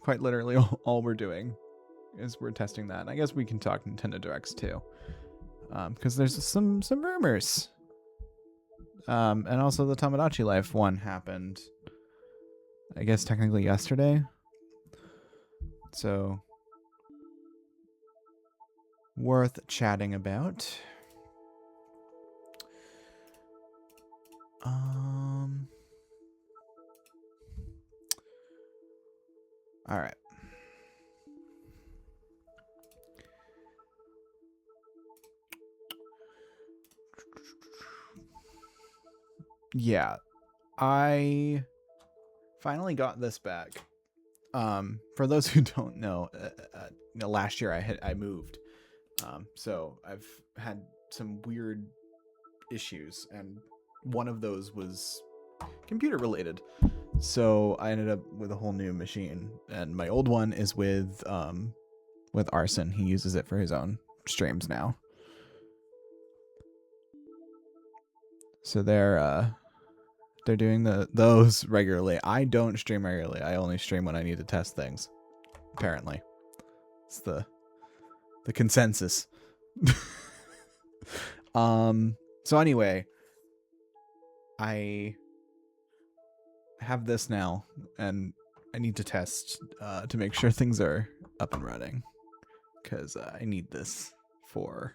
Quite literally all we're doing is we're testing that. And I guess we can talk Nintendo Directs too, because there's some rumors. And also the Tomodachi Life one happened, I guess technically yesterday. So worth chatting about. All right. Yeah, I finally got this back. For those who don't know, last year I moved, so I've had some weird issues, and one of those was computer related. So I ended up with a whole new machine, and my old one is with Arson. He uses it for his own streams now. So they're doing those regularly. I don't stream regularly. I only stream when I need to test things. Apparently, it's the consensus. So anyway, I have this now, and I need to test to make sure things are up and running, because I need this for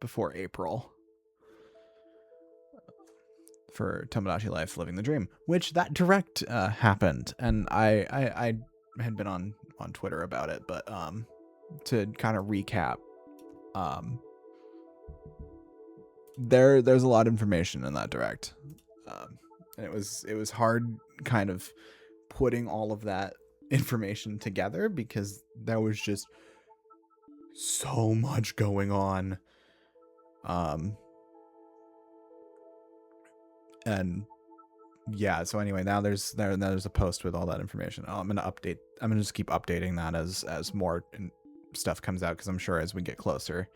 before April for Tomodachi Life Living the Dream, which that direct happened, and I had been on Twitter about it, but to kind of recap, there's a lot of information in that direct, and it was hard kind of putting all of that information together, because there was just so much going on, and yeah, so anyway, now there's a post with all that information. I'm gonna just keep updating that as more stuff comes out, because I'm sure as we get closer,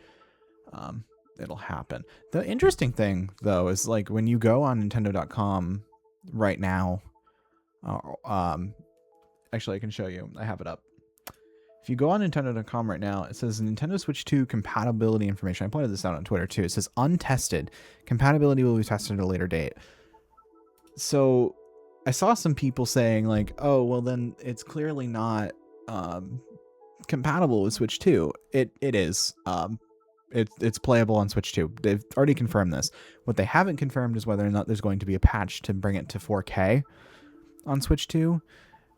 it'll happen. The interesting thing though is, like, when you go on Nintendo.com right now, actually I can show you, I have it up. If you go on Nintendo.com right now, it says Nintendo Switch 2 compatibility information. I pointed this out on Twitter too. It says untested. Compatibility will be tested at a later date. So I saw some people saying, like, oh, well then it's clearly not compatible with Switch 2. It is. It's playable on Switch 2. They've already confirmed this. What they haven't confirmed is whether or not there's going to be a patch to bring it to 4K on Switch 2.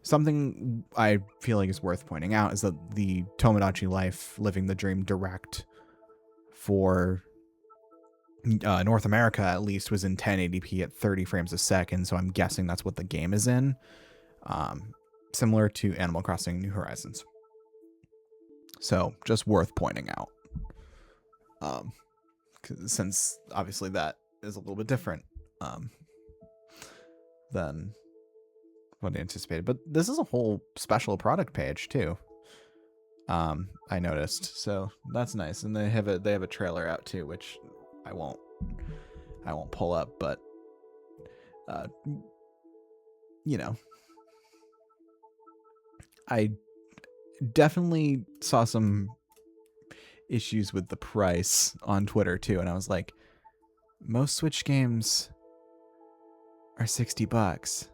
Something I feel like is worth pointing out is that the Tomodachi Life Living the Dream Direct for North America, at least, was in 1080p at 30 frames a second, so I'm guessing that's what the game is in. Similar to Animal Crossing New Horizons. So, just worth pointing out. Since, obviously, that is a little bit different than what I anticipated. But this is a whole special product page, too. I noticed. So, that's nice. And they have a trailer out, too, which I won't pull up, but you know, I definitely saw some issues with the price on Twitter too, and I was like, most Switch games are $60.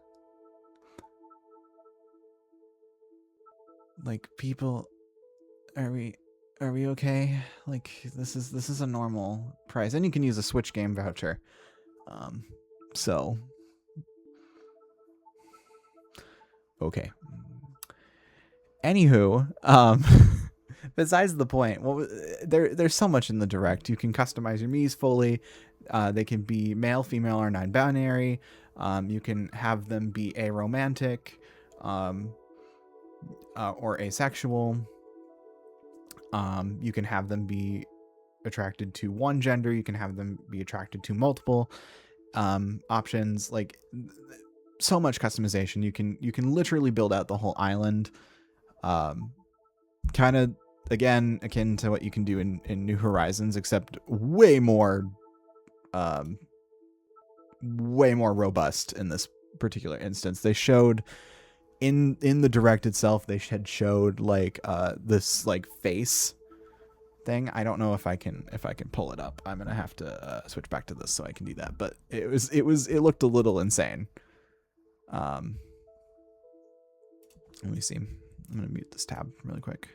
Like, people, are we okay? Like, this is a normal price, and you can use a Switch game voucher. So okay. Anywho, besides the point, well, there's so much in the direct. You can customize your Miis fully. They can be male, female, or non-binary. You can have them be aromantic, or asexual. You can have them be attracted to one gender. You can have them be attracted to multiple options. Like, so much customization. You can literally build out the whole island. Kind of, again, akin to what you can do in New Horizons, except way more way more robust in this particular instance. They showed in the direct itself, they had showed like this like face thing. I don't know if I can pull it up. I'm gonna have to switch back to this so I can do that. But it looked a little insane. Let me see. I'm gonna mute this tab really quick.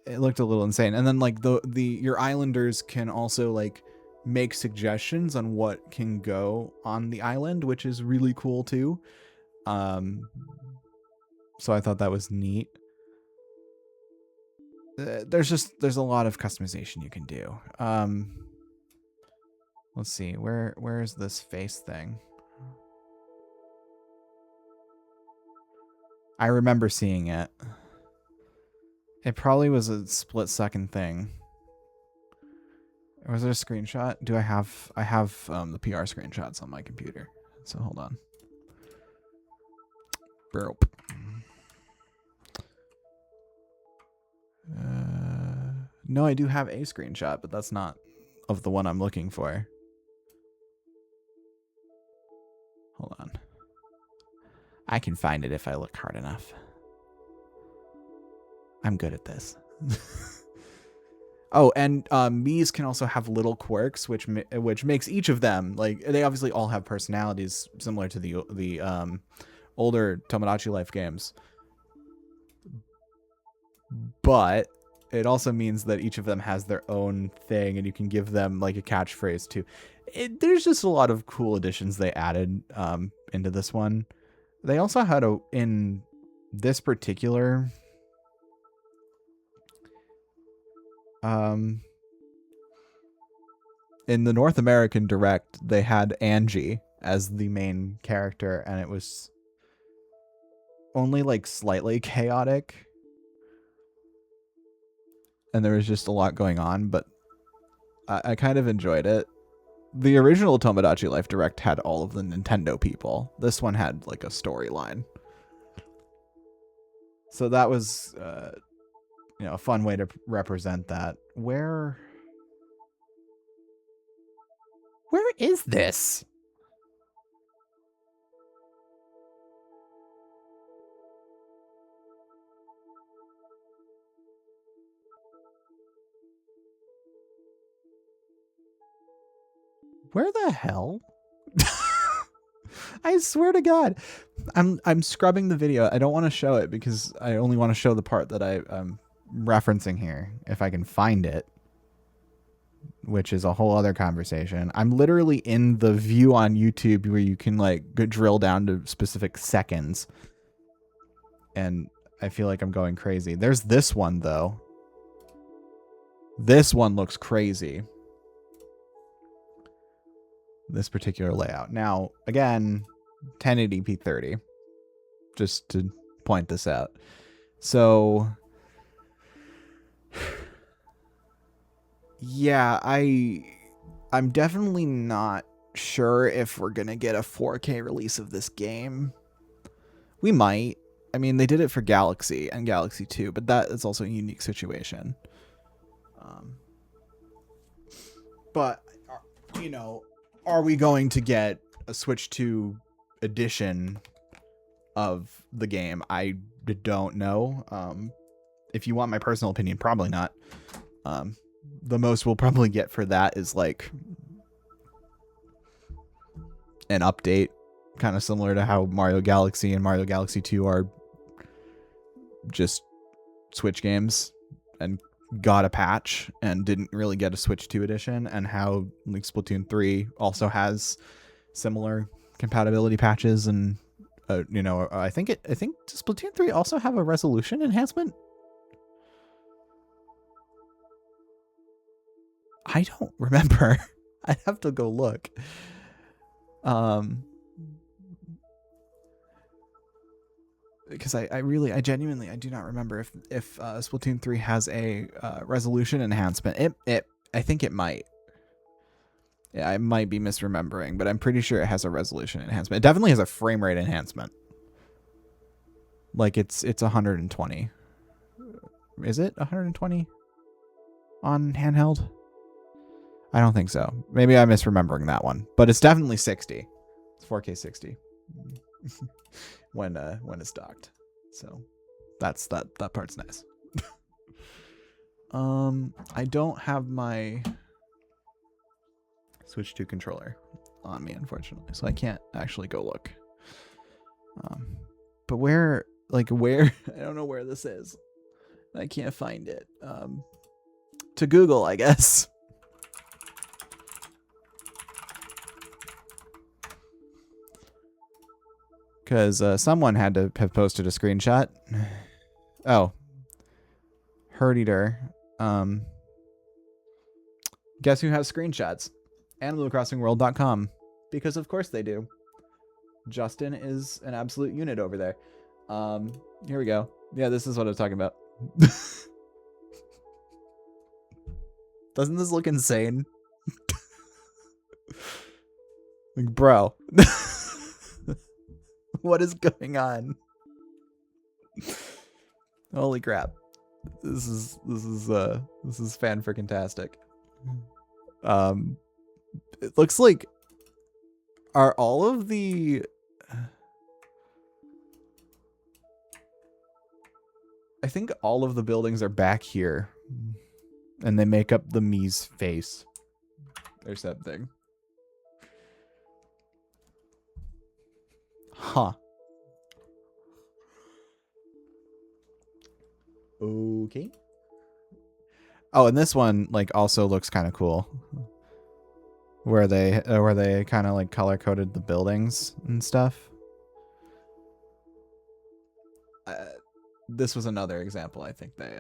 It looked a little insane. And then like your islanders can also like make suggestions on what can go on the island, which is really cool too. So I thought that was neat. There's a lot of customization you can do. Let's see, where is this face thing? I remember seeing it. It probably was a split-second thing. Was it a screenshot? I have the PR screenshots on my computer. So hold on. Burp. No, I do have a screenshot, but that's not of the one I'm looking for. Hold on. I can find it if I look hard enough. I'm good at this. Oh, and Mii's can also have little quirks, which makes each of them, like, they obviously all have personalities similar to the older Tomodachi Life games. But it also means that each of them has their own thing, and you can give them like a catchphrase too. There's just a lot of cool additions they added into this one. They also had in this particular in the North American Direct, they had Angie as the main character, and it was only like slightly chaotic. And there was just a lot going on, but I kind of enjoyed it. The original Tomodachi Life Direct had all of the Nintendo people. This one had like a storyline. So that was, a fun way to represent that. Where is this? Where the hell? I swear to God, I'm scrubbing the video. I don't want to show it because I only want to show the part that I'm referencing here, if I can find it, which is a whole other conversation. I'm literally in the view on YouTube where you can like drill down to specific seconds, and I feel like I'm going crazy. There's this one though. This one looks crazy. This particular layout. Now, again, 1080p 30, just to point this out. So, yeah, I'm definitely not sure if we're gonna get a 4K release of this game. We might. I mean, they did it for Galaxy and Galaxy 2, but that is also a unique situation. But, are we going to get a Switch 2 edition of the game? I don't know. If you want my personal opinion, probably not. The most we'll probably get for that is like an update, kind of similar to how Mario Galaxy and Mario Galaxy 2 are just Switch games and got a patch and didn't really get a Switch 2 edition, and how like Splatoon 3 also has similar compatibility patches, and I think Splatoon 3 also have a resolution enhancement. I don't remember. I'd have to go look. Because I genuinely do not remember if Splatoon 3 has a resolution enhancement. I think it might. Yeah, I might be misremembering, but I'm pretty sure it has a resolution enhancement. It definitely has a frame rate enhancement. Like it's 120. Is it 120 on handheld? I don't think so. Maybe I'm misremembering that one, but it's definitely 60. It's 4K 60 when it's docked. So that's that part's nice. I don't have my Switch 2 controller on me, unfortunately, so I can't actually go look. But where I don't know where this is. I can't find it. To Google, I guess. Because someone had to have posted a screenshot. Oh. Herd Eater. Guess who has screenshots? AnimalCrossingWorld.com. Because of course they do. Justin is an absolute unit over there. Here we go. Yeah, this is what I was talking about. Doesn't this look insane? Like, bro. What is going on? Holy crap. This is fan freaking tastic. It looks like, are all of the I think all of the buildings are back here and they make up the Mii's face or something. Huh. Okay. Oh, and this one like also looks kind of cool. Where they kind of like color coded the buildings and stuff. This was another example I think they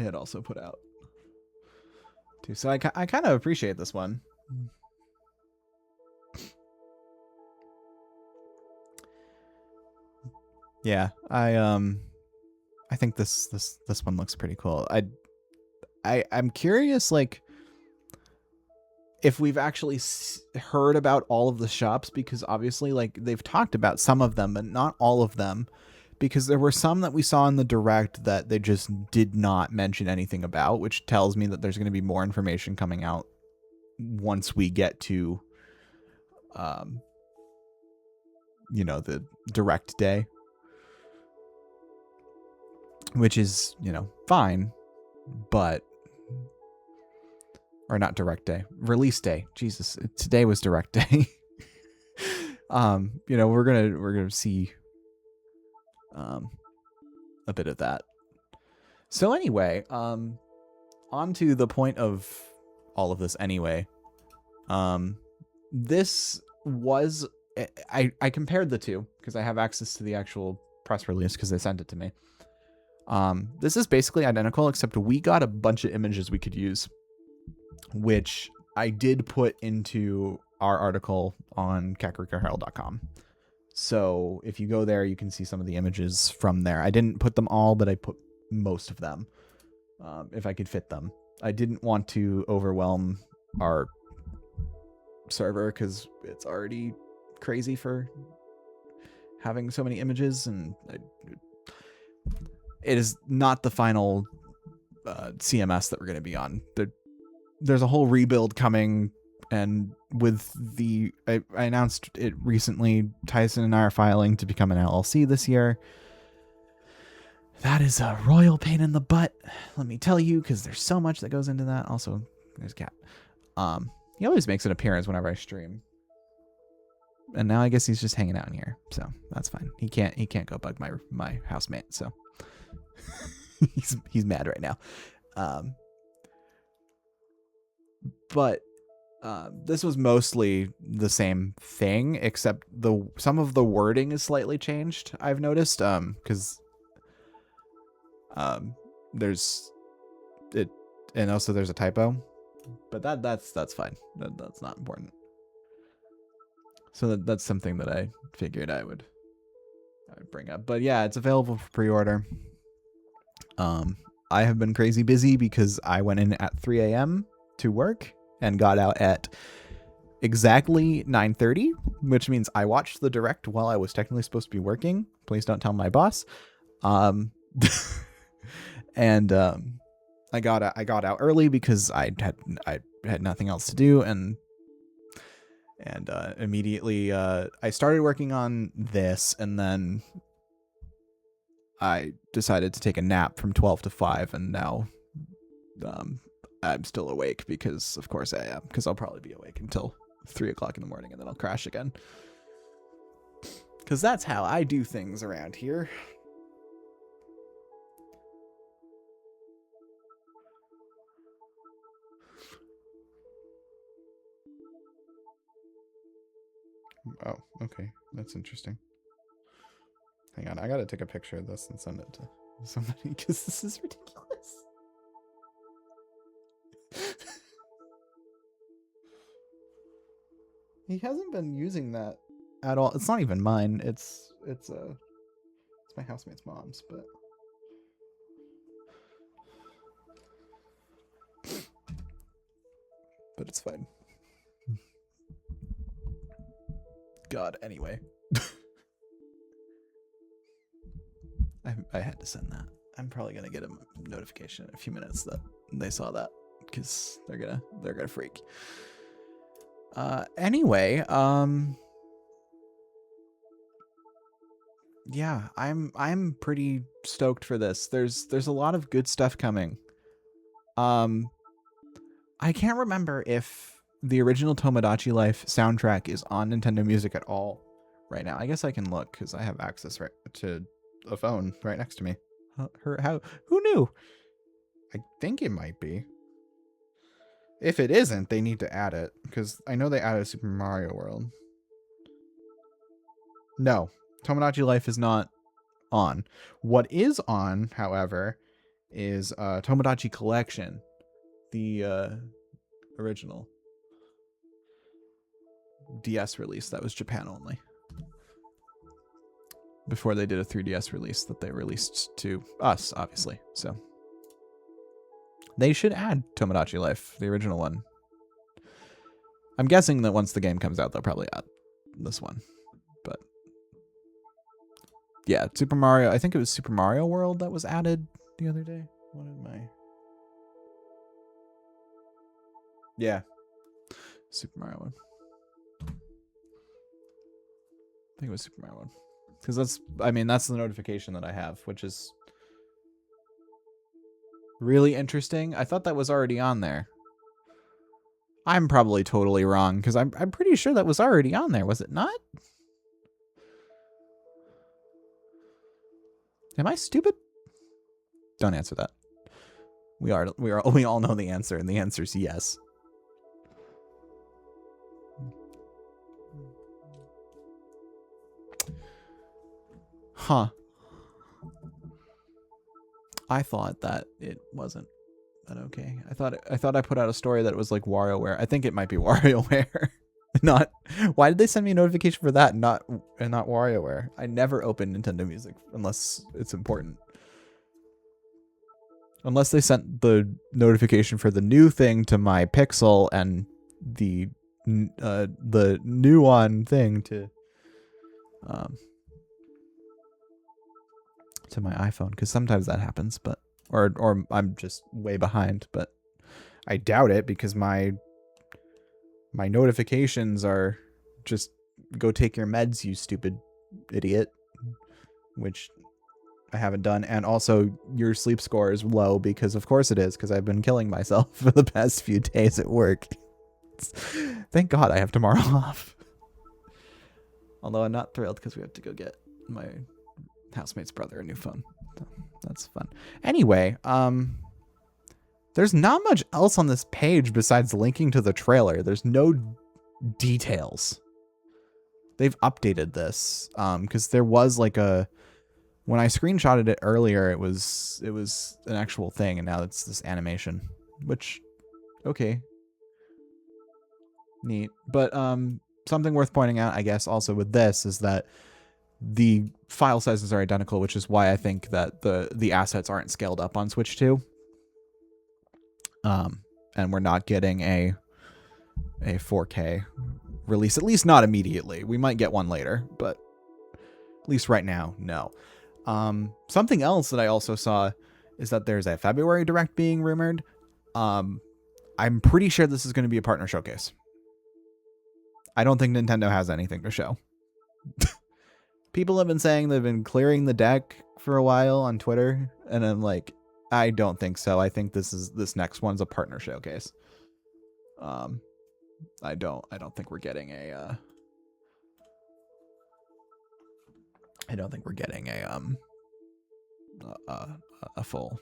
had also put out too. So I kind of appreciate this one. Yeah, I think this one looks pretty cool. I'm curious, like, if we've actually heard about all of the shops, because obviously, like, they've talked about some of them, but not all of them, because there were some that we saw in the direct that they just did not mention anything about, which tells me that there's going to be more information coming out once we get to, you know, the direct day. Which is, you know, fine, but, or not direct day, release day. Jesus, today was direct day. You know, we're gonna see, a bit of that. So anyway, on to the point of all of this anyway. This was, I compared the two because I have access to the actual press release because they sent it to me. This is basically identical, except we got a bunch of images we could use, which I did put into our article on kakarikaherald.com. So if you go there, you can see some of the images from there. I didn't put them all, but I put most of them, if I could fit them. I didn't want to overwhelm our server because it's already crazy for having so many images, and it is not the final CMS that we're going to be on. There's a whole rebuild coming, and with the I announced it recently, Tyson and I are filing to become an LLC this year. That is a royal pain in the butt, let me tell you, because there's so much that goes into that. Also, there's Cat. He always makes an appearance whenever I stream. And now I guess he's just hanging out in here, so that's fine. He can't go bug my housemate, so he's mad right now. But this was mostly the same thing, except some of the wording is slightly changed, I've noticed, because there's it, and also there's a typo, but that's fine. That's not important. So that's something that I figured I would bring up. But yeah, it's available for pre-order. I have been crazy busy because I went in at 3 a.m. to work and got out at exactly 9:30, which means I watched the direct while I was technically supposed to be working. Please don't tell my boss. And I got out early because I had nothing else to do, and immediately I started working on this, and then I decided to take a nap from 12 to 5, and now I'm still awake because, of course, I am, because I'll probably be awake until 3 o'clock in the morning, and then I'll crash again. Because that's how I do things around here. Oh, okay. That's interesting. Hang on, I gotta take a picture of this and send it to somebody because this is ridiculous. He hasn't been using that at all. It's not even mine. It's my housemate's mom's, but it's fine. God, anyway. I had to send that. I'm probably gonna get a notification in a few minutes that they saw that, because they're gonna freak. Anyway, yeah, I'm pretty stoked for this. There's a lot of good stuff coming. I can't remember if the original Tomodachi Life soundtrack is on Nintendo Music at all right now. I guess I can look because I have access right to a phone right next to me. Who knew? I think it might be. If it isn't, they need to add it, because I know they added Super Mario World. No, Tomodachi Life is not on. What is on, however, is Tomodachi Collection, the original DS release that was Japan only. Before they did a 3DS release that they released to us, obviously. So they should add Tomodachi Life, the original one. I'm guessing that once the game comes out, they'll probably add this one. But yeah, Super Mario, I think it was Super Mario World that was added the other day. What am I? Yeah. Super Mario one. I think it was Super Mario one. Because that's the notification that I have, which is really interesting. I thought that was already on there. I'm probably totally wrong, because I'm pretty sure that was already on there, was it not? Am I stupid? Don't answer that. We all know the answer, and the answer is yes. Huh. I thought that it wasn't that okay. I thought I put out a story that it was like WarioWare. I think it might be WarioWare. Not. Why did they send me a notification for that and not WarioWare? I never open Nintendo Music unless it's important. Unless they sent the notification for the new thing to my Pixel and the new one thing to my iPhone, because sometimes that happens, but or I'm just way behind, but I doubt it, because my notifications are just go take your meds, you stupid idiot, which I haven't done, and also your sleep score is low, because of course it is, because I've been killing myself for the past few days at work. Thank God I have tomorrow off. Although I'm not thrilled because we have to go get my housemate's brother a new phone. So that's fun. Anyway, there's not much else on this page besides linking to the trailer. There's no details. They've updated this because there was like when I screenshotted it earlier, it was an actual thing, and now it's this animation, which okay, neat. But something worth pointing out, I guess, also with this is that the file sizes are identical, which is why I think that the assets aren't scaled up on Switch 2. And we're not getting a 4K release, at least not immediately. We might get one later, but at least right now, no. Something else that I also saw is that there's a February Direct being rumored. I'm pretty sure this is going to be a partner showcase. I don't think Nintendo has anything to show. People have been saying they've been clearing the deck for a while on Twitter, and I'm like, I don't think so. I think this next one's a partner showcase. I don't think we're getting a I don't think we're getting a full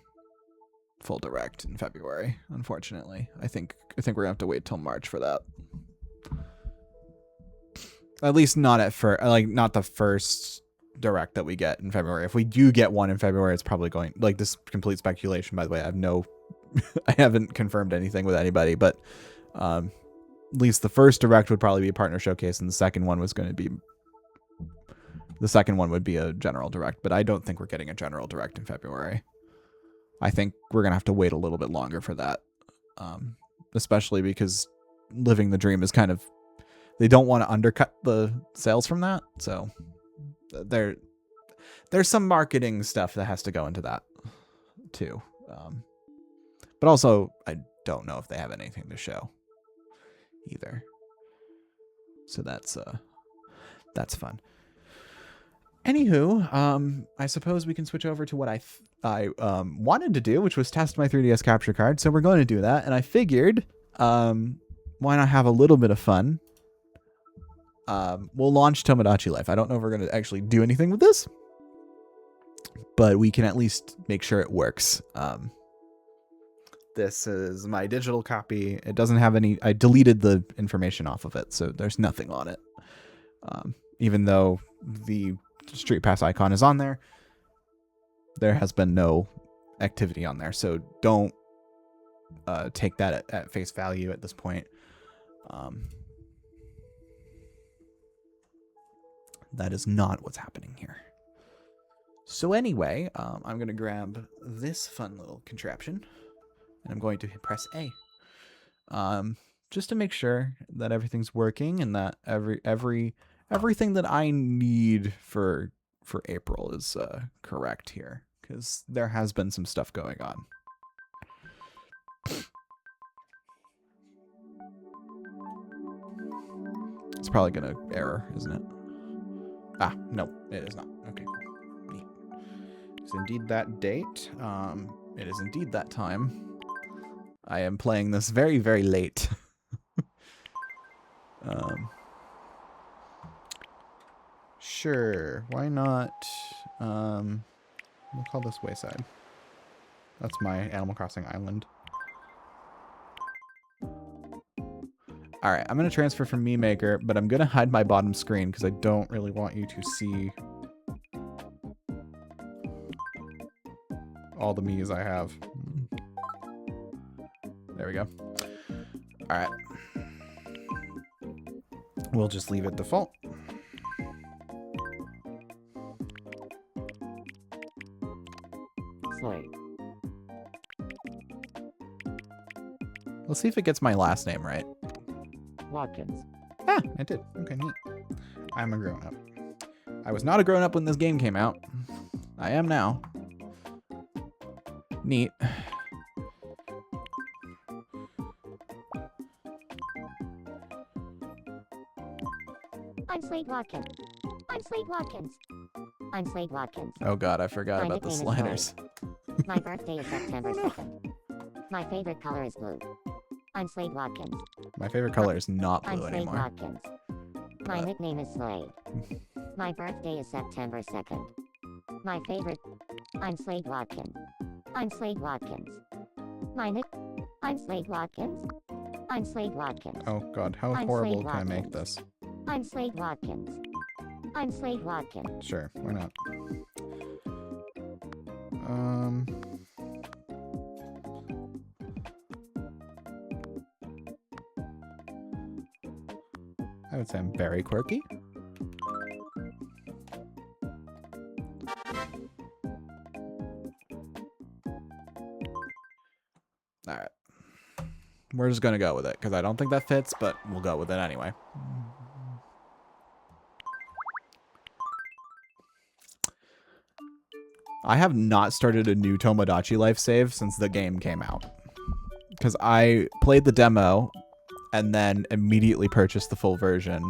Direct in February, unfortunately. I think we're gonna have to wait till March for that. At least not at first, like not the first Direct that we get in February. If we do get one in February, it's probably going, like, this complete speculation, by the way. I have no I haven't confirmed anything with anybody, but at least the first Direct would probably be a partner showcase, and the second one would be a general Direct, but I don't think we're getting a general Direct in February. I think we're going to have to wait a little bit longer for that, especially because Living the Dream is kind of, they don't want to undercut the sales from that, so there's some marketing stuff that has to go into that too. But also, I don't know if they have anything to show either. So that's fun. Anywho, I suppose we can switch over to what I wanted to do, which was test my 3DS capture card. So we're going to do that, and I figured, why not have a little bit of fun? We'll launch Tomodachi Life. I don't know if we're going to actually do anything with this, but we can at least make sure it works. This is my digital copy. It doesn't have any, I deleted the information off of it, so there's nothing on it. Even though the Street Pass icon is on there, there has been no activity on there, so don't take that at face value at this point. That is not what's happening here. So anyway, I'm going to grab this fun little contraption, and I'm going to press A. Just to make sure that everything's working and that everything that I need for April is correct here, because there has been some stuff going on. It's probably gonna error, isn't it? Ah, no, it is not. Okay, cool. Neat. It's indeed that date. It is indeed that time. I am playing this very, very late. Sure, why not? We'll call this Wayside. That's my Animal Crossing island. Alright, I'm going to transfer from Mii Maker, but I'm going to hide my bottom screen because I don't really want you to see all the Miis I have. There we go. Alright. We'll just leave it default. Slade. Let's see if it gets my last name right. Watkins. Ah, I did. Okay, neat. I'm a grown-up. I was not a grown-up when this game came out. I am now. Neat. I'm Slade Watkins. I'm Slade Watkins. I'm Slade Watkins. Oh god, I forgot My about the nickname is sliders. My birthday is September 2nd. My favorite color is blue. I'm Slade Watkins. My favorite color is not I'm blue Slade anymore. Watkins. My nickname is Slade. My birthday is September 2nd. My favorite. I'm Slade Watkins. I'm Slade Watkins. I'm Slade Watkins. I'm Slade Watkins. Oh god, how I'm horrible Slade can I make Watkins. this? I'm Slade Watkins. I'm Slade Watkins. Sure, why not? I would say I'm very quirky. Alright. We're just gonna go with it, because I don't think that fits, but we'll go with it anyway. I have not started a new Tomodachi Life save since the game came out. Because I played the demo and then immediately purchased the full version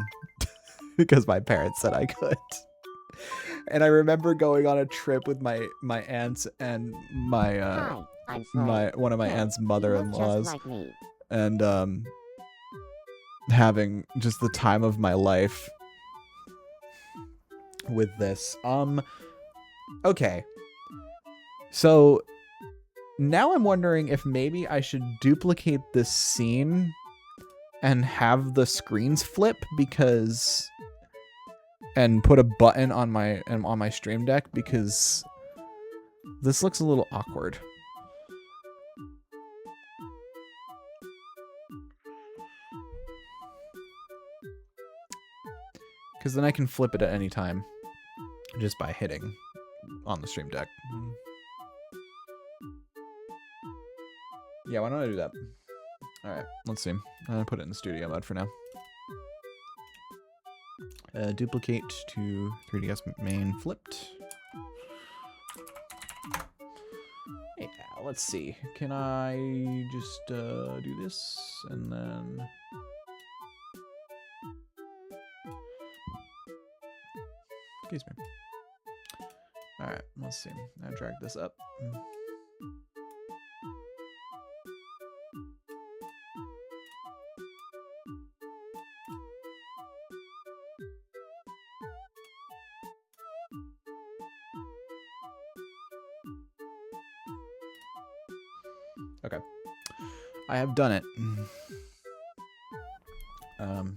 because my parents said I could. And I remember going on a trip with my aunts and my Hi, I'm Slade. one of my Hey, aunt's you look mother-in-laws, just like me. and having just the time of my life with this. Okay. So now I'm wondering if maybe I should duplicate this scene and have the screens flip and put a button on my stream deck because this looks a little awkward. Because then I can flip it at any time just by hitting on the stream deck. Yeah, why don't I do that? All right, let's see. I'm gonna put it in studio mode for now. Duplicate to 3DS main flipped. Yeah, let's see. Can I just do this and then... Excuse me. All right, let's see. I drag this up. Okay. I have done it.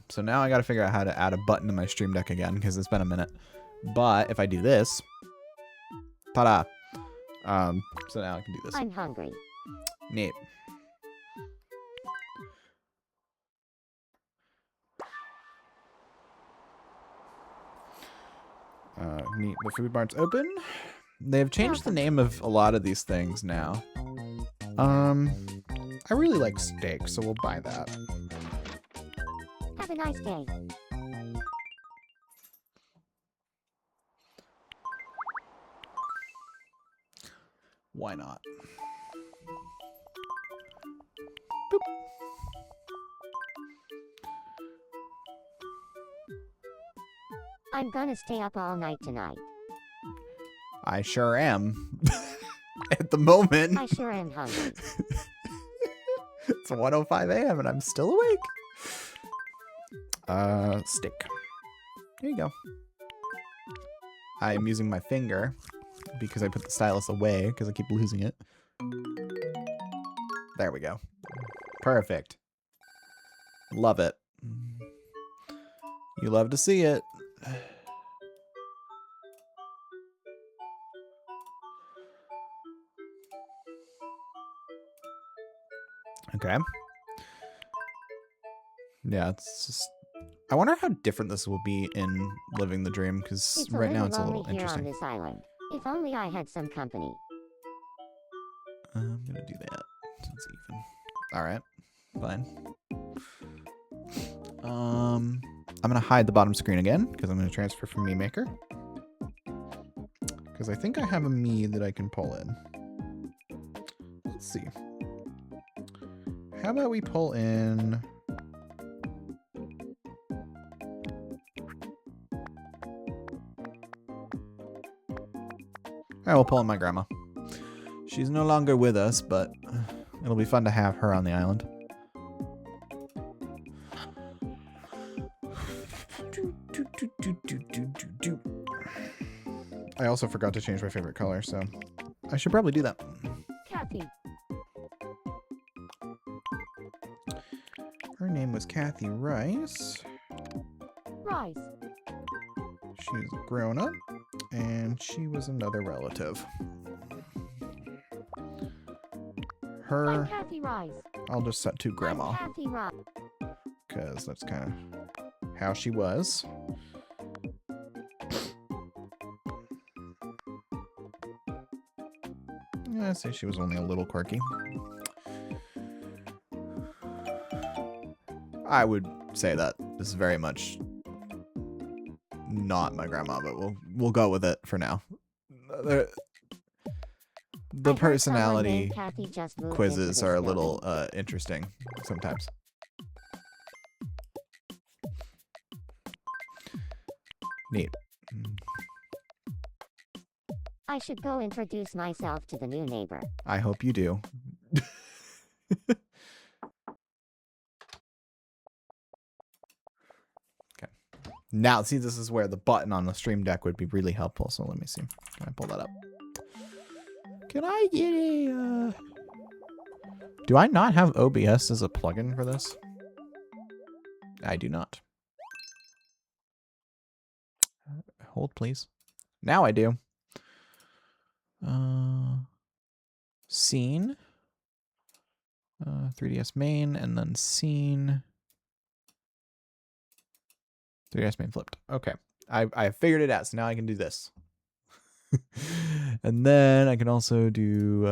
So now I gotta figure out how to add a button to my stream deck again because it's been a minute. But if I do this, ta-da! So now I can do this. I'm hungry. Neat. Neat. The food barn's open. They've changed the name of a lot of these things now. I really like steak, so we'll buy that. Have a nice day. Why not? I'm gonna stay up all night tonight. I sure am. At the moment. I sure am hungry. It's 1:05 a.m. and I'm still awake. Steak. There you go. I'm using my finger because I put the stylus away because I keep losing it. There we go. Perfect. Love it. You love to see it. Okay. Yeah, it's just... I wonder how different this will be in Living the Dream, because right now it's a little lonely here interesting. on this island. If only I had some company. I'm gonna do that. So it's even. Alright. Fine. I'm gonna hide the bottom screen again, because I'm gonna transfer from Me Maker. Because I think I have a me that I can pull in. Let's see. How about we pull in... I will pull in my grandma. She's no longer with us, but it'll be fun to have her on the island. I also forgot to change my favorite color, so I should probably do that. Kathy. Her name was Kathy Rice. Rice. She's grown up, and she was another relative. Her, I'm Kathy Rice. I'll just set to Grandma, I'm Kathy Rice. because that's kind of how she was. I'd say she was only a little quirky. I would say that this is very much not my grandma, but we'll go with it for now. The I heard someone personality named Kathy just moved into quizzes this are a building. little interesting sometimes. Neat. I should go introduce myself to the new neighbor. I hope you do. Okay. Now, see, this is where the button on the stream deck would be really helpful. So let me see. Can I pull that up? Can I get a... Do I not have OBS as a plugin for this? I do not. Hold, please. Now I do. Scene. 3DS main, and then scene. 3DS main flipped. Okay. I figured it out, so now I can do this. And then I can also do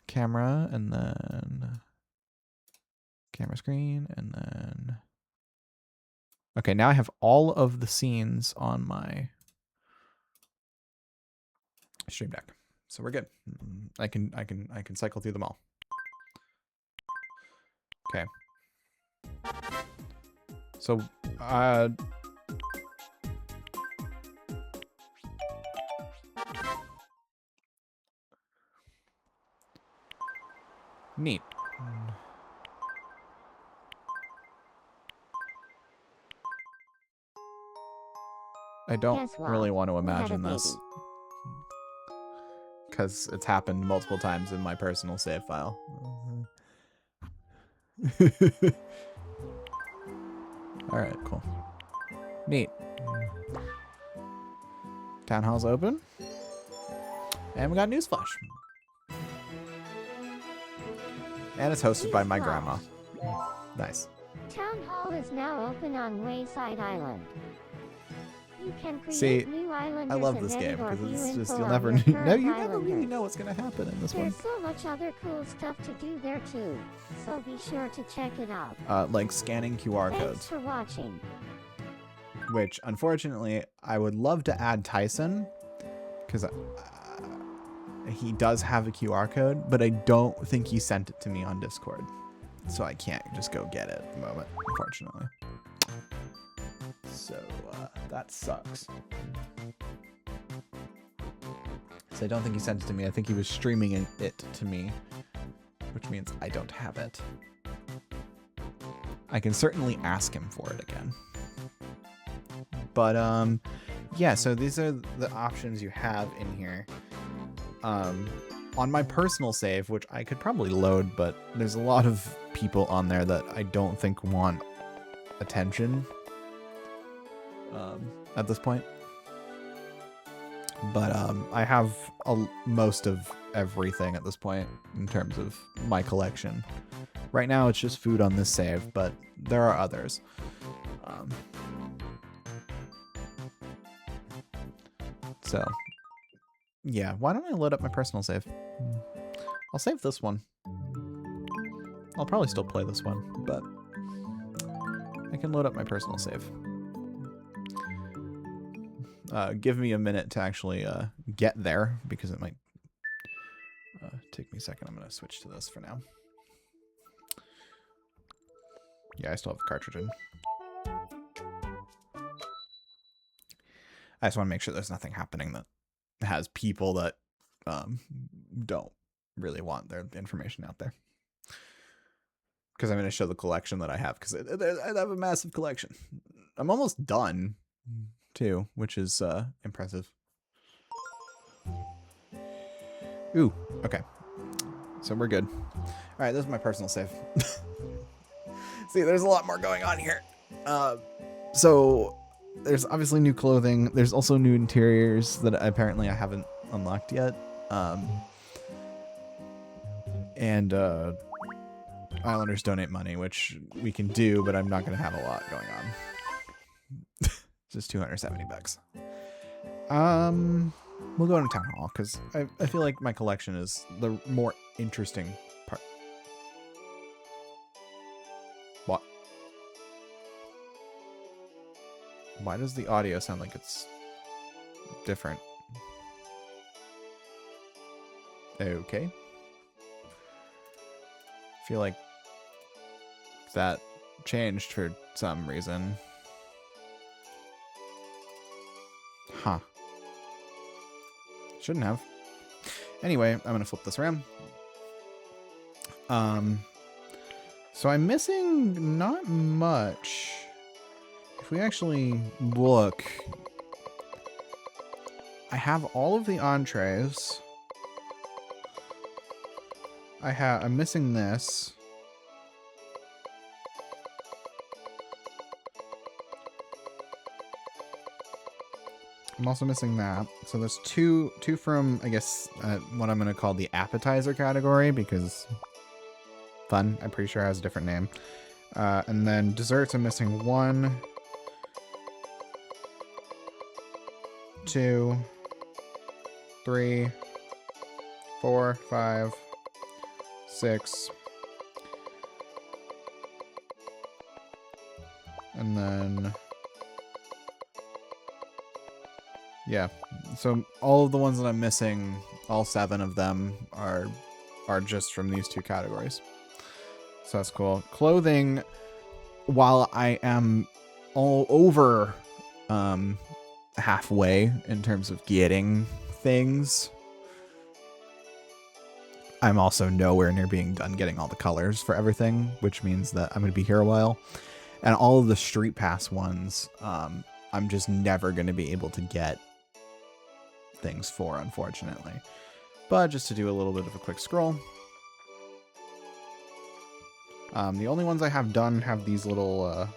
camera, and then camera screen, and then... Okay, now I have all of the scenes on my stream deck. So we're good. I can cycle through them all. Okay. So neat. I don't Guess what? really want to We had a imagine this, because it's happened multiple times in my personal save file. All right, cool. Neat. Town hall's open. And we got Newsflash. And it's hosted by my grandma. Nice. Town Hall is now open on Wayside Island. You can create See, new islanders I love and this edit game or because view it's just info you'll on never your no, current you never really islanders. know what's gonna happen in this one. There's so much other cool stuff to do there too, so be sure to check it out. Like scanning QR Thanks codes, for watching. which unfortunately I would love to add Tyson because he does have a QR code, but I don't think he sent it to me on Discord, so I can't just go get it at the moment, unfortunately. So that sucks. So I don't think he sent it to me. I think he was streaming it to me, which means I don't have it. I can certainly ask him for it again. But yeah, so these are the options you have in here. On my personal save, which I could probably load, but there's a lot of people on there that I don't think want attention at this point. But I have most of everything at this point in terms of my collection. Right now it's just food on this save, but there are others. So yeah, why don't I load up my personal save? I'll save this one. I'll probably still play this one, but I can load up my personal save. Give me a minute to actually get there, because it might take me a second. I'm going to switch to this for now. Yeah, I still have the cartridge in. I just want to make sure there's nothing happening that has people that don't really want their information out there. Because I'm going to show the collection that I have, because I have a massive collection. I'm almost done, too, which is impressive. Ooh, okay. So we're good. All right, this is my personal save. See, there's a lot more going on here. So there's obviously new clothing. There's also new interiors that apparently I haven't unlocked yet. And Islanders donate money, which we can do, but I'm not going to have a lot going on. Just 270 bucks. We'll go into Town Hall, because I feel like my collection is the more interesting part. What? Why does the audio sound like it's different? Okay. Feel like that changed for some reason. Huh. Shouldn't have. Anyway, I'm gonna flip this around. So I'm missing not much. If we actually look, I have all of the entrees. I'm missing this. I'm also missing that. So there's two from, I guess, what I'm going to call the appetizer category, because fun. I'm pretty sure it has a different name. And then desserts, I'm missing 1, 2, 3, 4, 5, 6. And then... yeah, so all of the ones that I'm missing, all 7 of them are just from these 2 categories. So that's cool. Clothing, while I am all over halfway in terms of getting things, I'm also nowhere near being done getting all the colors for everything, which means that I'm going to be here a while. And all of the Street Pass ones, I'm just never going to be able to get things for, unfortunately. But just to do a little bit of a quick scroll, the only ones I have done have these little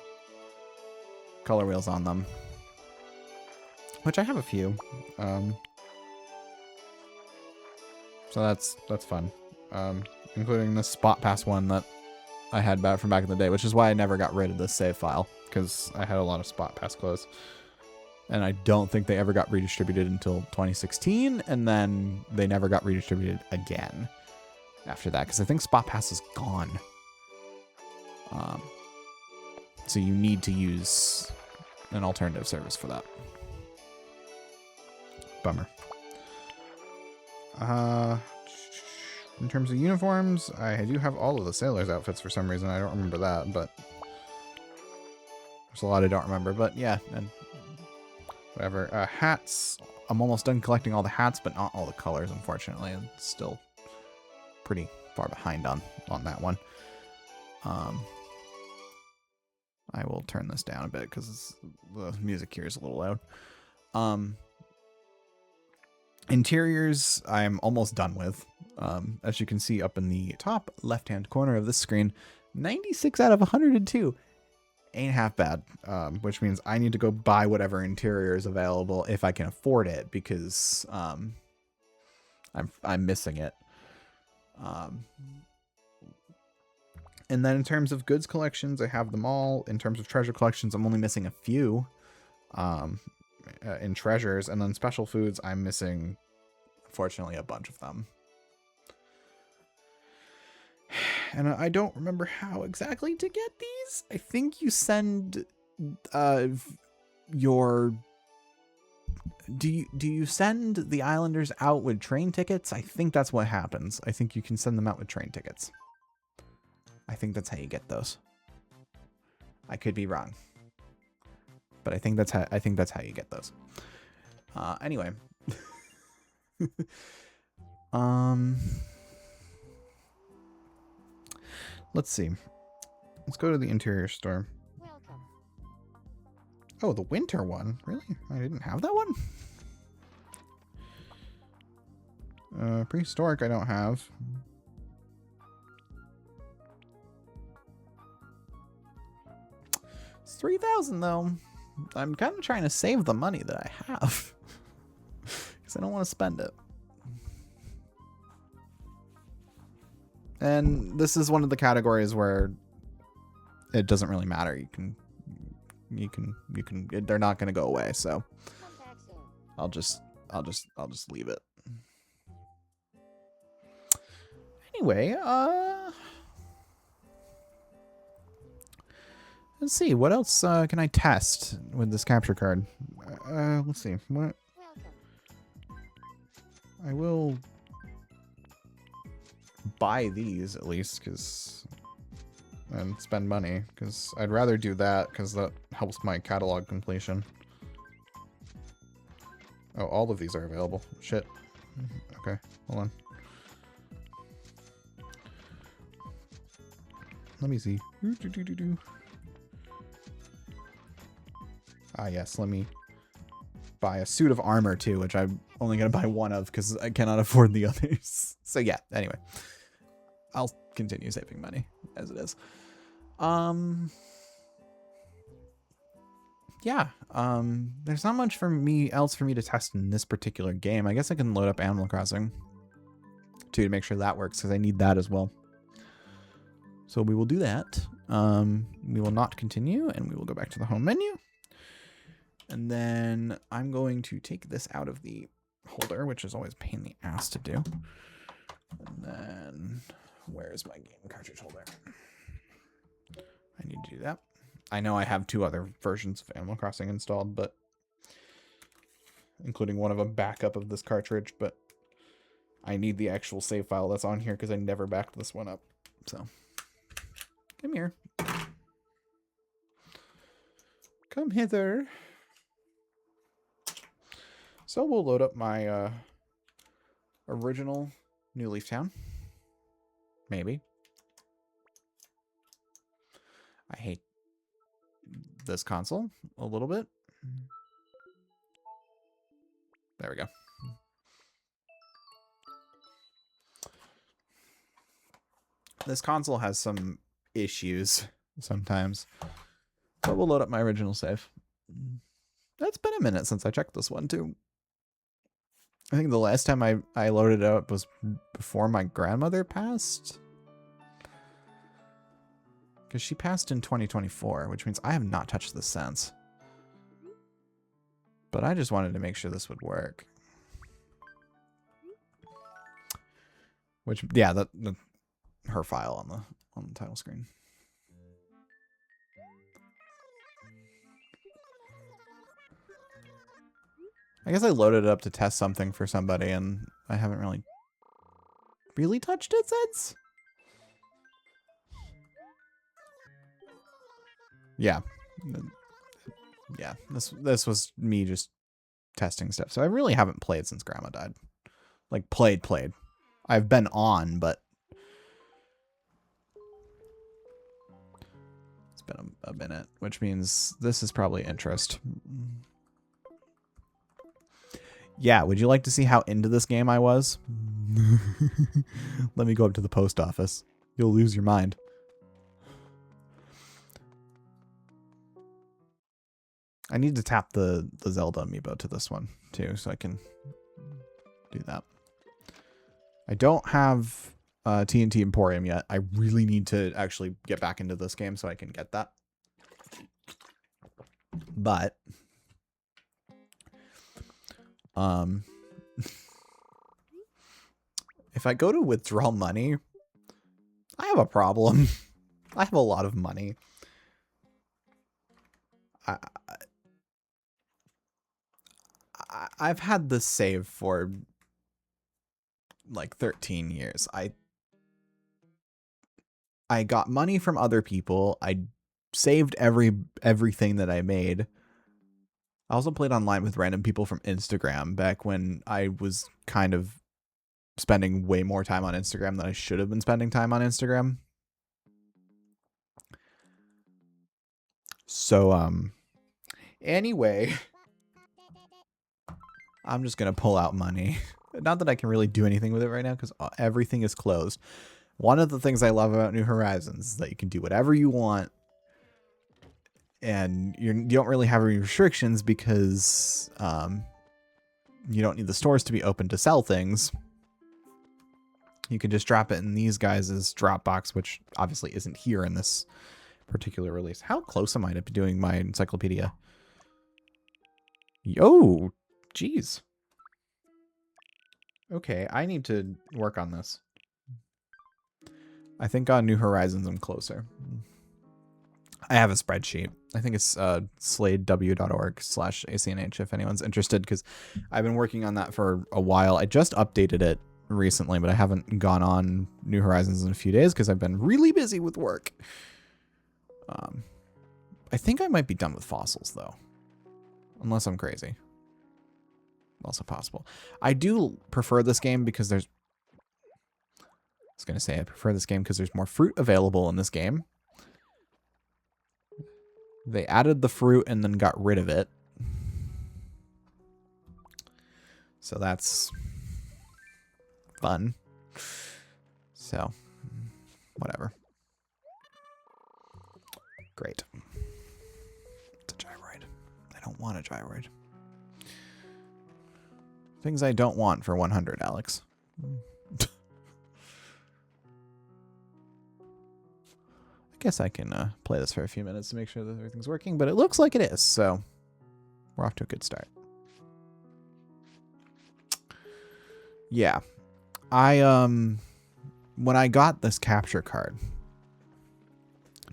color wheels on them, which I have a few. So that's fun, including the Spot Pass one that I had back from back in the day, which is why I never got rid of this save file, because I had a lot of Spot Pass clothes. And I don't think they ever got redistributed until 2016, and then they never got redistributed again after that, because I think Spot Pass is gone. So you need to use an alternative service for that. Bummer. In terms of uniforms, I do have all of the sailors' outfits for some reason. I don't remember that, but there's a lot I don't remember. But yeah, and whatever. Hats. I'm almost done collecting all the hats, but not all the colors, unfortunately. I'm still pretty far behind on that one. I will turn this down a bit because the music here is a little loud. Interiors, I'm almost done with. As you can see up in the top left-hand corner of this screen, 96 out of 102. Ain't half bad, which means I need to go buy whatever interior is available if I can afford it, because I'm missing it. And then in terms of goods collections, I have them all. In terms of treasure collections, I'm only missing a few in treasures. And then special foods, I'm missing, unfortunately, a bunch of them. And I don't remember how exactly to get these. I think you send your... Do you send the Islanders out with train tickets? I think that's what happens. I think you can send them out with train tickets. I think that's how you get those. I could be wrong, but I think that's how you get those. Anyway, let's see. Let's go to the interior store. Welcome. Oh, the winter one. Really? I didn't have that one. Prehistoric, I don't have. It's 3,000 though. I'm kind of trying to save the money that I have because I don't want to spend it. And this is one of the categories where it doesn't really matter. You can. They're not going to go away. So I'll just leave it. Anyway, let's see, what else can I test with this capture card? Let's see. What? I will buy these at least, and spend money, because I'd rather do that, because that helps my catalog completion. Oh, all of these are available. Shit. Okay, hold on. Let me see. Ah, yes, let me buy a suit of armor, too, which I'm only going to buy one of, because I cannot afford the others. So, yeah, anyway. I'll continue saving money, as it is. Yeah, there's not much else for me to test in this particular game. I guess I can load up Animal Crossing too to make sure that works, because I need that as well. So we will do that. We will not continue, and we will go back to the home menu. And then I'm going to take this out of the holder, which is always a pain in the ass to do. And then where's my game cartridge holder? I need to do that. I know I have 2 other versions of Animal Crossing installed, but including one of a backup of this cartridge, but I need the actual save file that's on here because I never backed this one up. So come here. Come hither. So we'll load up my original New Leaf Town. Maybe. I hate this console a little bit. There we go. This console has some issues sometimes, but we'll load up my original save. That's been a minute since I checked this one too. I think the last time I loaded it up was before my grandmother passed. Because she passed in 2024, which means I have not touched this since. But I just wanted to make sure this would work. Which, yeah, her file on the title screen. I guess I loaded it up to test something for somebody, and I haven't really touched it since. Yeah. Yeah, this was me just testing stuff. So I really haven't played since Grandma died. Like, played. I've been on, but it's been a minute, which means this is probably interest. Yeah, would you like to see how into this game I was? Let me go up to the post office. You'll lose your mind. I need to tap the Zelda amiibo to this one, too, so I can do that. I don't have TNT Emporium yet. I really need to actually get back into this game so I can get that. But if I go to withdraw money, I have a problem. I have a lot of money. I've had this save for like 13 years. I got money from other people. I saved everything that I made. I also played online with random people from Instagram back when I was kind of spending way more time on Instagram than I should have been spending time on Instagram. So, anyway, I'm just going to pull out money. Not that I can really do anything with it right now because everything is closed. One of the things I love about New Horizons is that you can do whatever you want. And you don't really have any restrictions because you don't need the stores to be open to sell things. You can just drop it in these guys' Dropbox, which obviously isn't here in this particular release. How close am I to doing my encyclopedia? Yo, jeez. Okay, I need to work on this. I think on New Horizons I'm closer. I have a spreadsheet. I think it's sladew.org/ACNH if anyone's interested, because I've been working on that for a while. I just updated it recently, but I haven't gone on New Horizons in a few days because I've been really busy with work. I think I might be done with fossils though, unless I'm crazy. Also possible. I do prefer this game because there's. I was gonna say I prefer this game because there's more fruit available in this game. They added the fruit and then got rid of it. So that's fun. So, whatever. Great. It's a gyroid. I don't want a gyroid. Things I don't want for 100, Alex. I guess I can play this for a few minutes to make sure that everything's working, but it looks like it is, so we're off to a good start. Yeah. When I got this capture card,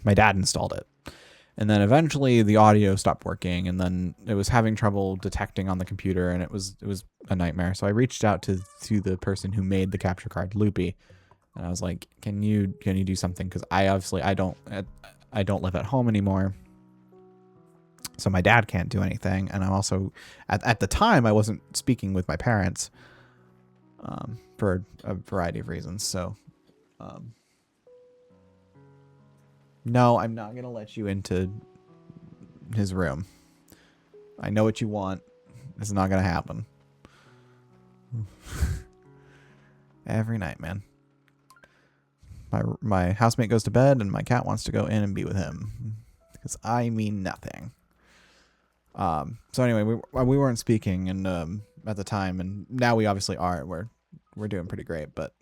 my dad installed it. And then eventually the audio stopped working, and then it was having trouble detecting on the computer, and it was a nightmare. So I reached out to the person who made the capture card, Loopy, and I was like, "Can you do something? Because I don't live at home anymore, so my dad can't do anything, and I'm also at the time I wasn't speaking with my parents for a variety of reasons. So." No, I'm not going to let you into his room. I know what you want. It's not going to happen. Every night, man. My housemate goes to bed and my cat wants to go in and be with him. Because I mean nothing. So anyway, we weren't speaking and at the time, and now we obviously are. We're doing pretty great, but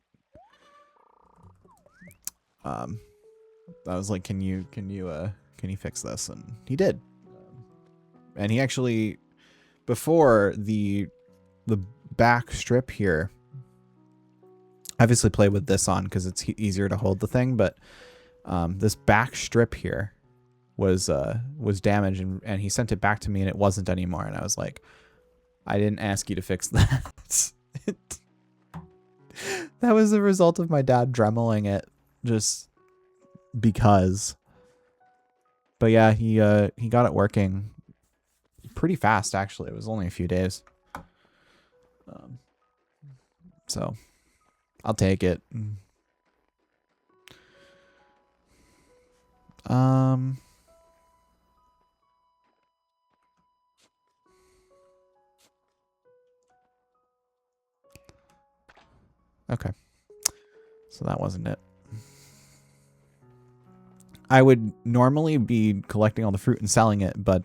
I was like, can you fix this? And he did. And he actually, before the back strip here, obviously play with this on because it's easier to hold the thing, but this back strip here was damaged, and he sent it back to me and it wasn't anymore. And I was like, I didn't ask you to fix that. That was the result of my dad dremeling it just because. But yeah, he got it working pretty fast, actually. It was only a few days. So I'll take it. Okay. So that wasn't it. I would normally be collecting all the fruit and selling it, but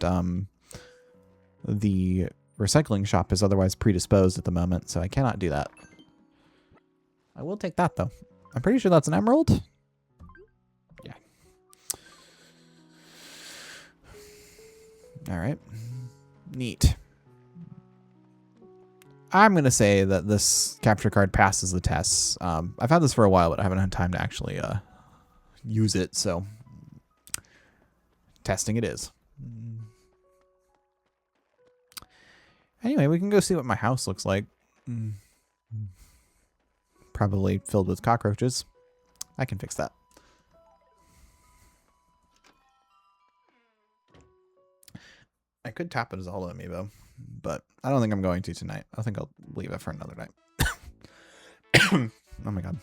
the recycling shop is otherwise predisposed at the moment, so I cannot do that. I will take that, though. I'm pretty sure that's an emerald. Yeah. All right. Neat. I'm going to say that this capture card passes the tests. I've had this for a while, but I haven't had time to actually use it, so testing it is. Anyway, we can go see what my house looks like. Probably filled with cockroaches. I can fix that. I could tap it as a Holo amiibo, but I don't think I'm going to tonight. I think I'll leave it for another night. Oh my god.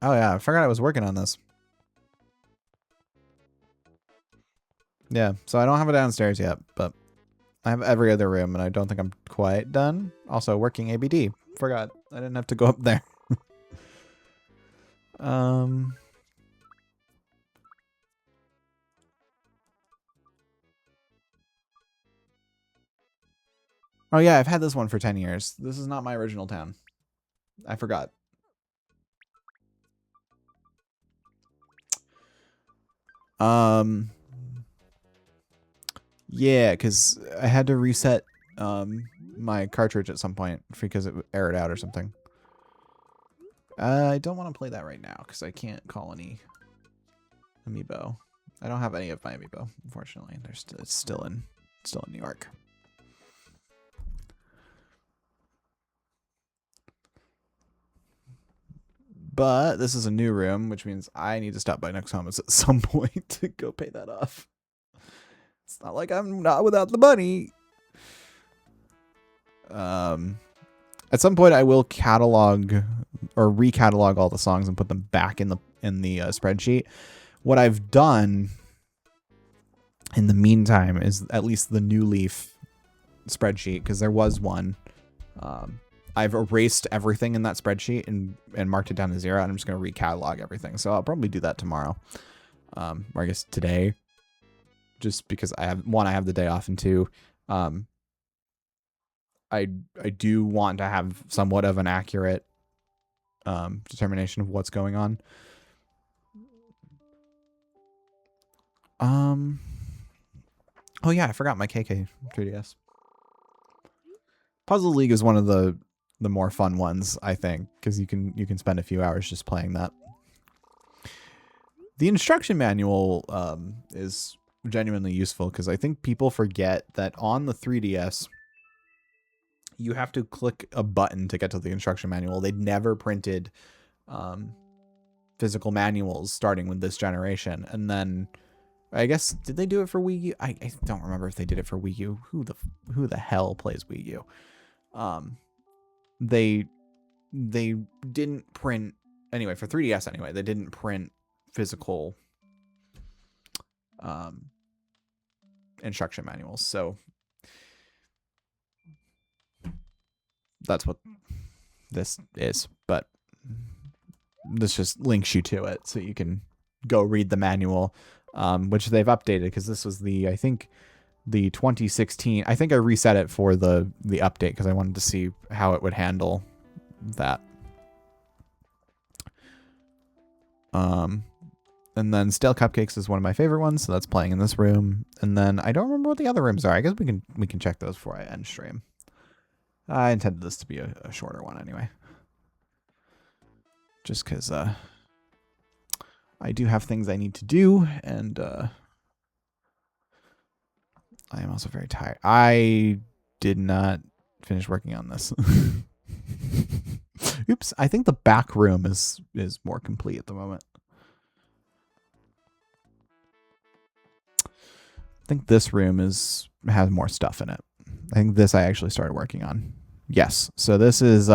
Oh yeah, I forgot I was working on this. Yeah, so I don't have it downstairs yet, but I have every other room, and I don't think I'm quite done. Also, working ABD. Forgot. I didn't have to go up there. Oh yeah, I've had this one for 10 years. This is not my original town. I forgot. Yeah, because I had to reset my cartridge at some point because it aired out or something. I don't want to play that right now because I can't call any amiibo. I don't have any of my amiibo, unfortunately. It's still in New York. But this is a new room, which means I need to stop by Next Thomas at some point to go pay that off. It's not like I'm not without the money. At some point, I will catalog or recatalog all the songs and put them back in the spreadsheet. What I've done in the meantime is at least the New Leaf spreadsheet, because there was one. I've erased everything in that spreadsheet and marked it down to 0, and I'm just going to recatalog everything. So I'll probably do that tomorrow, or I guess today, just because I have the day off, and 2, I do want to have somewhat of an accurate determination of what's going on. Oh yeah, I forgot my KK 3DS. Puzzle League is one of the more fun ones, I think, because you can spend a few hours just playing that. The instruction manual is genuinely useful, because I think people forget that on the 3DS you have to click a button to get to the instruction manual. They'd never printed physical manuals starting with this generation, and then I guess, did they do it for Wii U? I don't remember if they did it for Wii U. Who the hell plays Wii U? They didn't print, anyway, for 3DS anyway, they didn't print physical instruction manuals. So that's what this is, but this just links you to it so you can go read the manual, which they've updated, because this was I think the 2016. I think I reset it for the update because I wanted to see how it would handle that. And then Stale Cupcakes is one of my favorite ones, so that's playing in this room. And then I don't remember what the other rooms are. I guess we can check those before I end stream. I intended this to be a shorter one anyway, just because I do have things I need to do, and I am also very tired. I did not finish working on this. Oops, I think the back room is more complete at the moment. I think this room has more stuff in it. I think this I actually started working on. Yes, so this is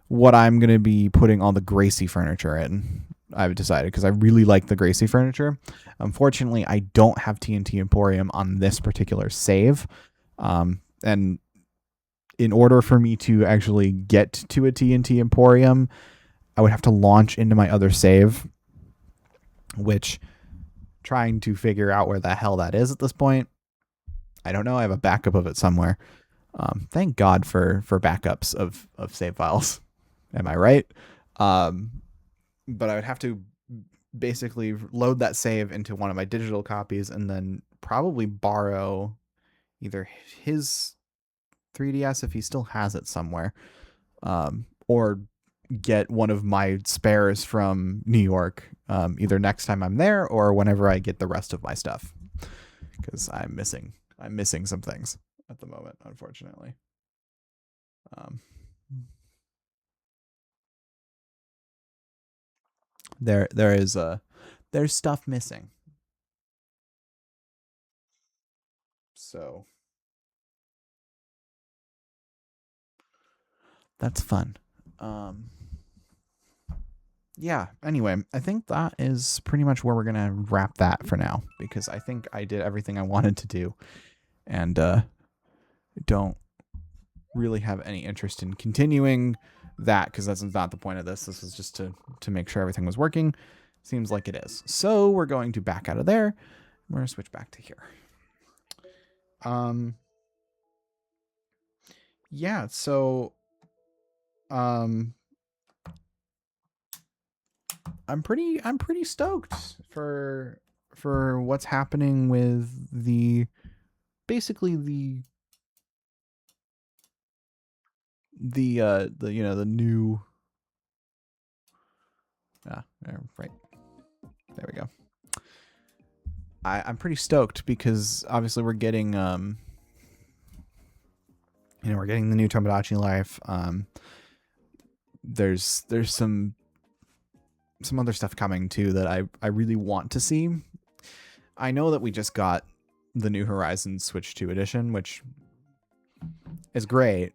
what I'm going to be putting all the Gracie furniture in. I've decided, because I really like the Gracie furniture. Unfortunately, I don't have TNT Emporium on this particular save. And in order for me to actually get to a TNT Emporium, I would have to launch into my other save, which, trying to figure out where the hell that is at this point, I don't know. I have a backup of it somewhere. Thank God for backups of save files. Am I right? But I would have to basically load that save into one of my digital copies, and then probably borrow either his 3DS if he still has it somewhere, or get one of my spares from New York, either next time I'm there or whenever I get the rest of my stuff, because I'm missing some things at the moment, unfortunately. There's stuff missing. So that's fun. Yeah, anyway, I think that is pretty much where we're going to wrap that for now, because I think I did everything I wanted to do, and don't really have any interest in continuing that, because that's not the point of this. This is just to make sure everything was working. Seems like it is. So we're going to back out of there. We're going to switch back to here. Yeah, so I'm pretty stoked for what's happening with basically the new right there we go. I'm pretty stoked because obviously we're getting we're getting the new Tomodachi Life. There's some some other stuff coming too that I really want to see. I know that we just got the New Horizons Switch 2 edition, which is great,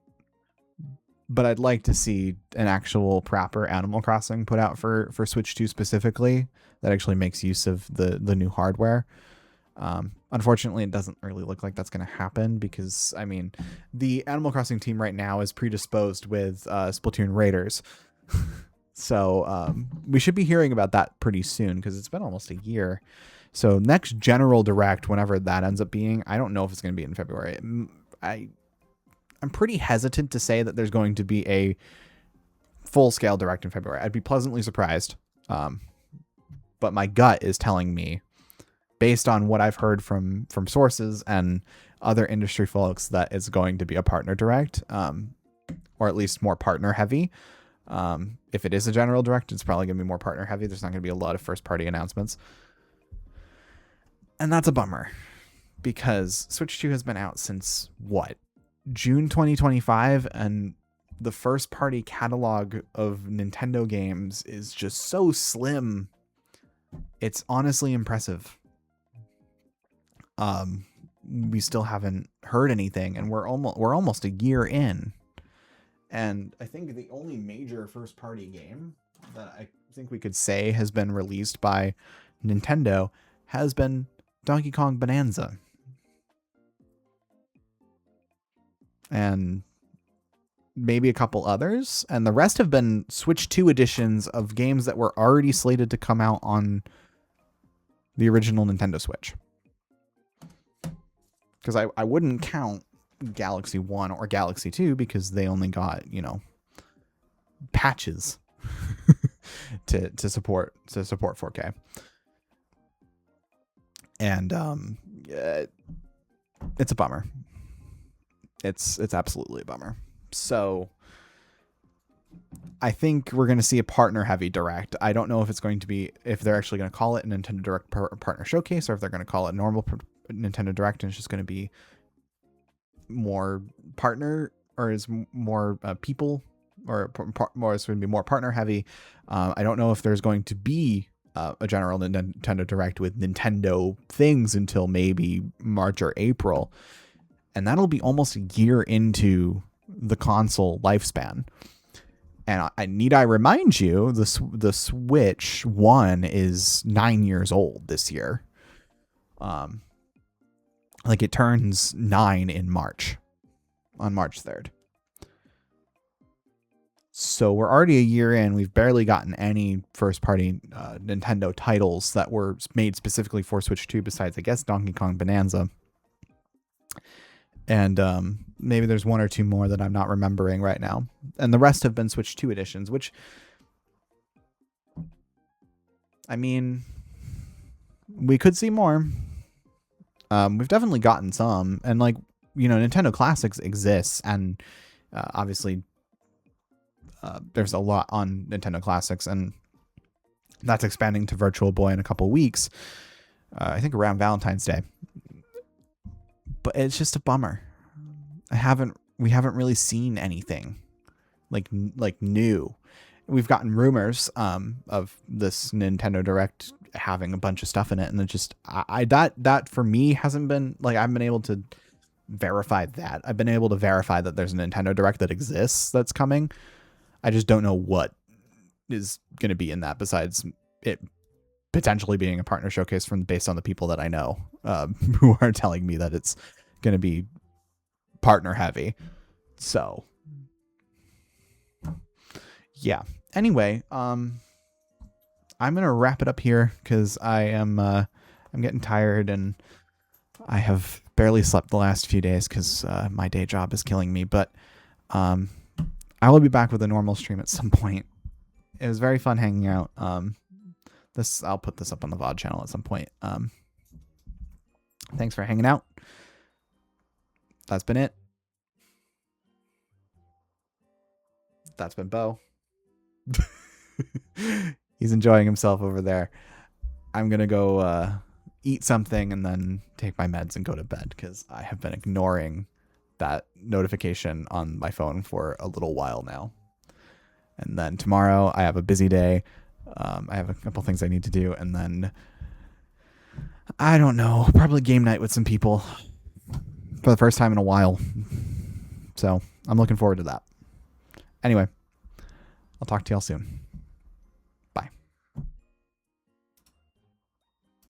but I'd like to see an actual proper Animal Crossing put out for Switch 2 specifically that actually makes use of the new hardware. Unfortunately, it doesn't really look like that's going to happen because, I mean, the Animal Crossing team right now is predisposed with Splatoon Raiders. So we should be hearing about that pretty soon because it's been almost a year. So next General Direct, whenever that ends up being, I don't know if it's going to be in February. I'm pretty hesitant to say that there's going to be a full-scale Direct in February. I'd be pleasantly surprised. But my gut is telling me, based on what I've heard from sources and other industry folks, that it's going to be a partner Direct, or at least more partner heavy. If it is a General Direct, it's probably going to be more partner heavy. There's not going to be a lot of first-party announcements. And that's a bummer because Switch 2 has been out since what? June 2025, and the first party catalog of Nintendo games is just so slim. It's honestly impressive. We still haven't heard anything, and we're almost a year in. And I think the only major first party game that I think we could say has been released by Nintendo has been Donkey Kong Bonanza. And maybe a couple others. And the rest have been Switch 2 editions of games that were already slated to come out on the original Nintendo Switch. Because I wouldn't count Galaxy 1 or Galaxy 2 because they only got, patches to support 4K. And it's a bummer. It's absolutely a bummer. So I think we're going to see a partner heavy Direct. I don't know if they're actually going to call it a Nintendo Direct Partner Showcase, or if they're going to call it a normal Nintendo Direct and it's just going to be more partner, or is more people, or more, it's going to be more partner heavy. I don't know if there's going to be a general Nintendo Direct with Nintendo things until maybe March or April. And that'll be almost a year into the console lifespan. And I remind you, the Switch 1 is 9 years old this year. It turns 9 in March, on March 3rd. So we're already a year in. We've barely gotten any first-party Nintendo titles that were made specifically for Switch 2 besides, I guess, Donkey Kong Bonanza. And maybe there's one or two more that I'm not remembering right now. And the rest have been Switch 2 editions, which, I mean, we could see more. We've definitely gotten some. And, Nintendo Classics exists. And obviously, there's a lot on Nintendo Classics. And that's expanding to Virtual Boy in a couple weeks. I think around Valentine's Day. But it's just a bummer. We haven't really seen anything like new. We've gotten rumors of this Nintendo Direct having a bunch of stuff in it, and it just that for me hasn't been I haven't been able to verify that. I've been able to verify that there's a Nintendo Direct that exists that's coming. I just don't know what is going to be in that besides it potentially being a partner showcase based on the people that I know who are telling me that it's going to be partner heavy. So yeah. Anyway, I'm going to wrap it up here because I'm getting tired and I have barely slept the last few days because my day job is killing me. But I will be back with a normal stream at some point. It was very fun hanging out. I'll put this up on the VOD channel at some point. Thanks for hanging out. That's been it. That's been Bo. He's enjoying himself over there. I'm going to go eat something and then take my meds and go to bed because I have been ignoring that notification on my phone for a little while now. And then tomorrow I have a busy day. I have a couple things I need to do, and then I don't know, probably game night with some people for the first time in a while. So I'm looking forward to that. Anyway, I'll talk to y'all soon.